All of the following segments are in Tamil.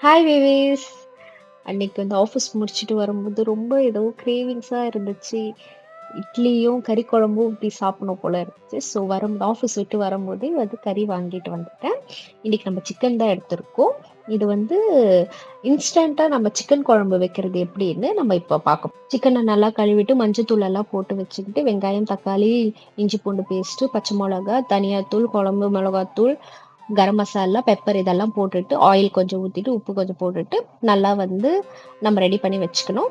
Hi babies. அன்னைக்கு வந்து ஆஃபீஸ் முடிச்சுட்டு வரும்போது ரொம்ப ஏதோ கிரேவிங்ஸா இருந்துச்சு. இட்லியும் கறி குழம்பும் இப்படி சாப்பிடணும் போல இருந்துச்சு. ஸோ ஆஃபீஸ் விட்டு வரும்போதே வந்து கறி வாங்கிட்டு வந்துட்டேன். இன்னைக்கு நம்ம சிக்கன் தான் எடுத்திருக்கோம். இது வந்து இன்ஸ்டண்ட்டாக நம்ம சிக்கன் குழம்பு வைக்கிறது எப்படின்னு நம்ம இப்போ பார்க்க சிக்கனை நல்லா கழுவிட்டு மஞ்சத்தூள் எல்லாம் போட்டு வச்சுக்கிட்டு வெங்காயம், தக்காளி, இஞ்சி பூண்டு பேஸ்ட்டு, பச்சை மிளகா, தனியாத்தூள், குழம்பு மிளகாத்தூள், கரம் மசாலா, பெப்பர் இதெல்லாம் போட்டுட்டு ஆயில் கொஞ்சம் ஊற்றிட்டு உப்பு கொஞ்சம் போட்டுட்டு நல்லா வந்து நம்ம ரெடி பண்ணி வச்சுக்கணும்.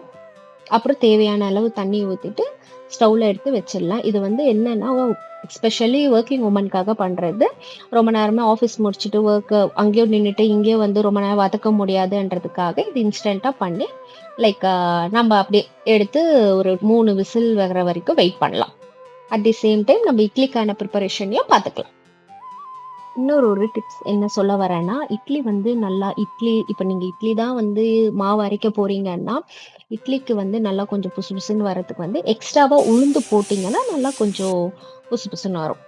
அப்புறம் தேவையான அளவு தண்ணி ஊற்றிட்டு ஸ்டவ்வில் எடுத்து வச்சிடலாம். இது வந்து என்னன்னா எஸ்பெஷலி ஒர்க்கிங் உமனுக்காக பண்ணுறது. ரொம்ப நேரமாக ஆஃபீஸ் முடிச்சுட்டு அங்கேயும் நின்றுட்டு இங்கேயும் வந்து ரொம்ப நேரம் வதக்க முடியாதுன்றதுக்காக இது இன்ஸ்டண்ட்டாக பண்ணி லைக் நம்ம அப்படியே எடுத்து ஒரு 3 விசில் வர வரைக்கும் வெயிட் பண்ணலாம். அட் தி சேம் டைம் நம்ம இட்லிக்கான ப்ரிப்பரேஷனையும் பார்த்துக்கலாம். இன்னொரு டிப்ஸ் என்ன சொல்ல வரேன்னா, இட்லி வந்து நல்லா இப்ப நீங்க இட்லி தான் வந்து மாவு அரைக்க போறீங்கன்னா, இட்லிக்கு வந்து நல்லா கொஞ்சம் புசுபுசுன்னு வரதுக்கு வந்து எக்ஸ்ட்ராவா உளுந்து போட்டீங்கன்னா, நல்லா கொஞ்சம் புசுபுசுன்னு வரும்.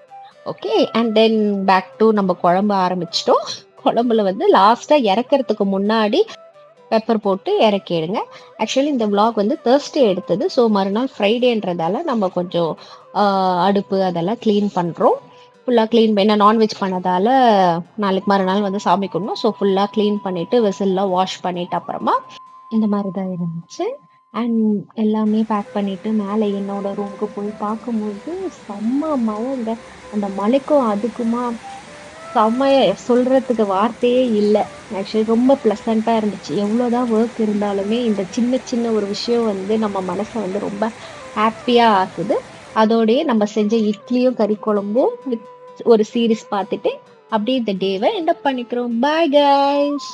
Okay. And then back to நம்ம குழம்பு ஆரம்பிச்சுட்டோம். குழம்புல வந்து லாஸ்ட்டா இறக்கறதுக்கு முன்னாடி பெப்பர் போட்டு இறக்கிடுங்க. ஆக்சுவலி இந்த விளாக் வந்து தேர்ஸ்டே எடுத்தது. ஸோ மறுநாள் ஃப்ரைடேன்றதால நம்ம கொஞ்சம் அடுப்பு அதெல்லாம் கிளீன் பண்றோம். ஃபுல்லாக ஏன்னா நான்வெஜ் பண்ணதால நாளைக்கு மறுநாள் வந்து சாமி கும்பிடணும். ஸோ ஃபுல்லாக க்ளீன் பண்ணிட்டு விசில்லாம் வாஷ் பண்ணிட்டு அப்புறமா இந்த மாதிரி தான் இருந்துச்சு. அண்ட் எல்லாமே பேக் பண்ணிட்டு மேலே என்னோட ரூமுக்கு போய் பார்க்கும்போது செம்ம மழைங்க. அந்த மழைக்கும் அதுக்குமா செம்மையா சொல்றதுக்கு வார்த்தையே இல்லை. ஆக்சுவலி ரொம்ப ப்ளசண்ட்டாக இருந்துச்சு. எவ்வளோதான் ஒர்க் இருந்தாலுமே இந்த சின்ன சின்ன ஒரு விஷயம் வந்து நம்ம மனசை வந்து ரொம்ப ஹாப்பியாக ஆக்குது. அதோடயே நம்ம செஞ்ச இட்லியும் கறி குழம்பும் ஒரு சீரீஸ் பார்த்துட்டு அப்படியே இந்த டேவை என்ட் அப் பண்ணிக்கிறோம். Bye guys.